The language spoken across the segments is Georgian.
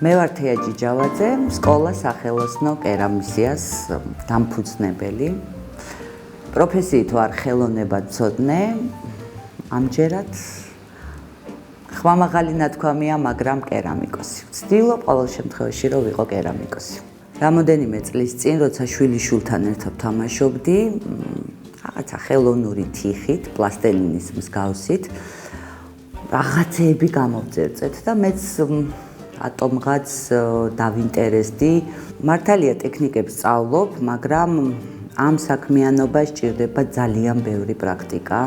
მე ვარ თეაჯი ჯავაძე, სკოლა სახელოსნო კერამიზიას დამფუძნებელი. პროფესიით ვარ ხელოვნებაცოდნე, ამჯერად ხმამაღალი ნათქვამია, მაგრამ კერამიკოსი. ვცდილობ ყოველ შემთხვევაში რომ ვიყო კერამიკოსი. რამოდენიმე წლის წინ, როცა შვილიშვილთან ერთად თამაშობდი, რაღაცა ხელოვნური თიხით, პლასტელინის მსგავსით, რაღაცეები გამოვწერწეთ და მეც ატომღაც დავინტერესდი. მართალია ტექნიკებს სწავლობ, მაგრამ ამ საქმიანობას სჭირდება ძალიან ბევრი პრაქტიკა,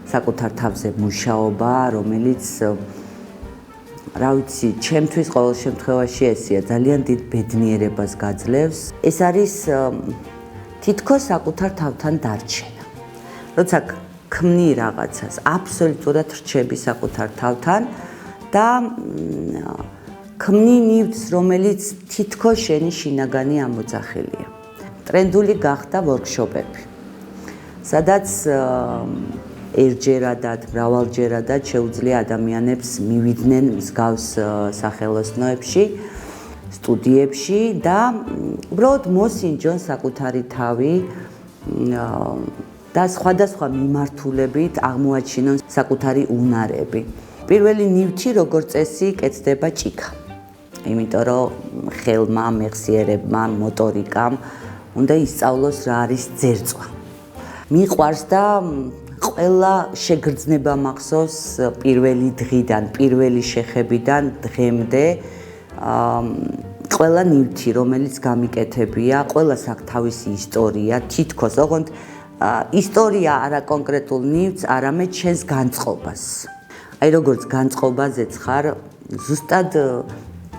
საკუთარ თავზე მუშაობა, რომელიც რა ვიცი, ჩემთვის ყოველ შემთხვევაში ესია, ძალიან დიდ ბედნიერებას გაძლევს. ეს არის თითქოს საკუთარ თავთან დარჩენა. როცა ქმნი რაღაცას, აბსოლუტურად რჩები საკუთარ თავთან და ქმნი ნივთს, რომელიც თითქოს შენი შინაგანი ამოძახილია. ტრენდული გახდა ვორქშოპები, სადაც ერთჯერადად, მრავალჯერადად შეუძლია ადამიანებს მივიდნენ მსგავს სახელოსნოებში, სტუდიებში და უბრალოდ მოსინჯონ საკუთარი თავი და სხვადასხვა მიმართულებით აღმოაჩინონ საკუთარი უნარები. პირველი ნივთი, როგორც წესი, კეთდება ჭიქა. იმიტომ რომ ხელმა, მეხსიერებმა, მოტორიკამ უნდა ისწავლოს რა არის ძერწვა. მიყვარს და ყველა შეგრძნება მახსოვს პირველი დღიდან, პირველი შეხებიდან დღემდე ყველა ნივთი, რომელიც გამიკეთებია, ყველას აქვს თავისი ისტორია, თითქოს, ოღონდ ისტორია არა კონკრეტულ ნივთს, არამედ შენს განწყობას. აი როგორც განწყობაზეც ხარ, ზუსტად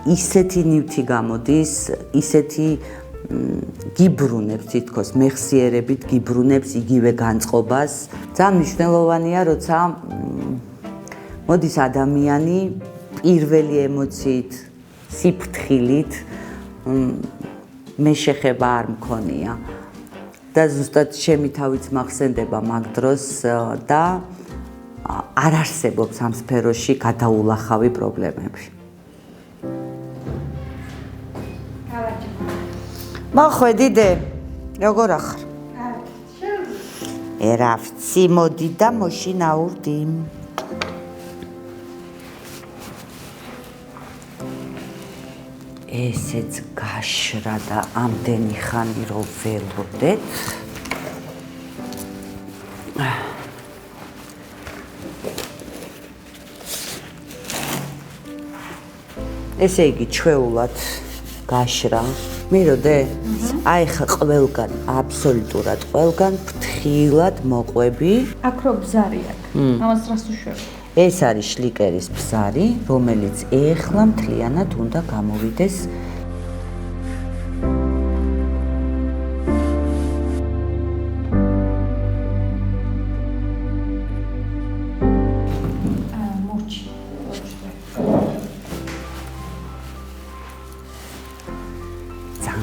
ისეთი ნივთი გამოდის, ისეთი გიბრუნებს თითქოს მეხსიერებით გიბრუნებს იგივე განწყობას. ძალიან მნიშვნელოვანია, როცა მოდის ადამიანი პირველი ემოციით, სიფრთხილით, მე შეხება არ მქონია და ზუსტად ჩემი თავიც მახსენდება მაგ დროს და არ არსებობს ამ სფეროში გადაულახავი პრობლემები. მოხვედიდე, როგორ ახარ? რა ვიცი, მოდი და მოშინაურდი. ესეც გაშრა და ამდენი ხანი რომ ველოდეთ. ესე იგი, ჩვეულად გაშრა. მიროდე, აი ხა ყველგან, აბსოლუტურად ყველგან ფრთხილად მოყვები. აქ რო ბზარი აქვს. ამას რას უშვებ? ეს არის შლიკერის ბზარი, რომელიც ეხლა მთლიანად უნდა გამოვიდეს.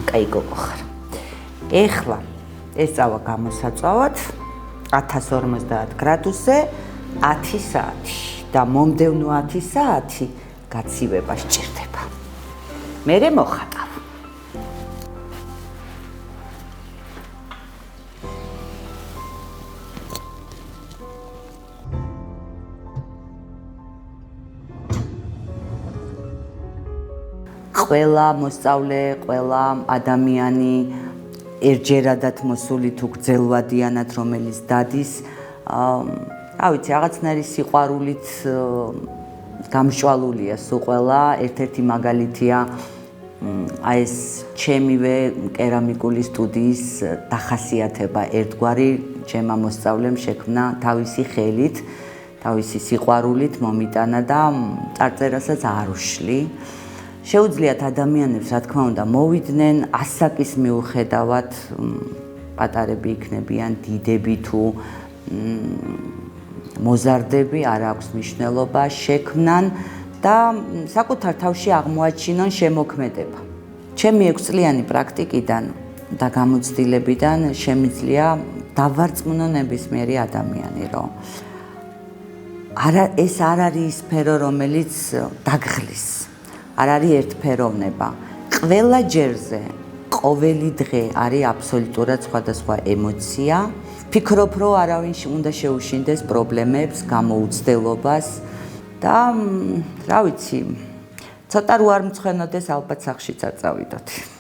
კაი გოგო ხარ. ეხლა ეს წავა გამოსაწვავად 1050 გრადუსზე 10 საათი და მომდევნო 10 საათი გაცივება სჭირდება. მერე მოხატავ. ყველა მოსწავლე, ყველა ადამიანი ერთჯერადად მოსული თუ გრძელვადიანად რომელიც დადის, რა ვიცი, რაღაცნაირი სიყვარულით გამშვალულია სულ ყველა. ერთ-ერთი მაგალითია აი ეს ჩემივე კერამიკული სტუდიის დახასიათება. ერთგვარი ჩემმა მოსწავლემ შექმნა თავისი ხელით, თავისი სიყვარულით მომიტანა და წარწერასაც არ უშლი. შეუძლიათ ადამიანებს, რა თქმა უნდა, მოვიდნენ ასაკის მიუხედავად, პატარები იქნებიან, დიდები თუ მოზარდები, არ აქვს მნიშვნელობა, შექმნან და საკუთარ თავში აღმოაჩინონ შემოქმედება. ჩემი 6 წლიანი პრაქტიკიდან და გამოცდილებიდან შემიძლია დავარწმუნო ნებისმიერი ადამიანი, რომ ეს არ არის სფერო, რომელიც დაგღლის. არ არის ერთფეროვნება. ყველა ჯერზე, ყოველი დღე არის აბსოლუტურად სხვადასხვა ემოცია. ფიქრობ, რომ არავინ უნდა შეუშინდეს პრობლემებს, გამოუცდელობას და რა ვიცი, ცოტა რო არ მცხენოდეს, ალბათ სახშიც არ წავიდოდი.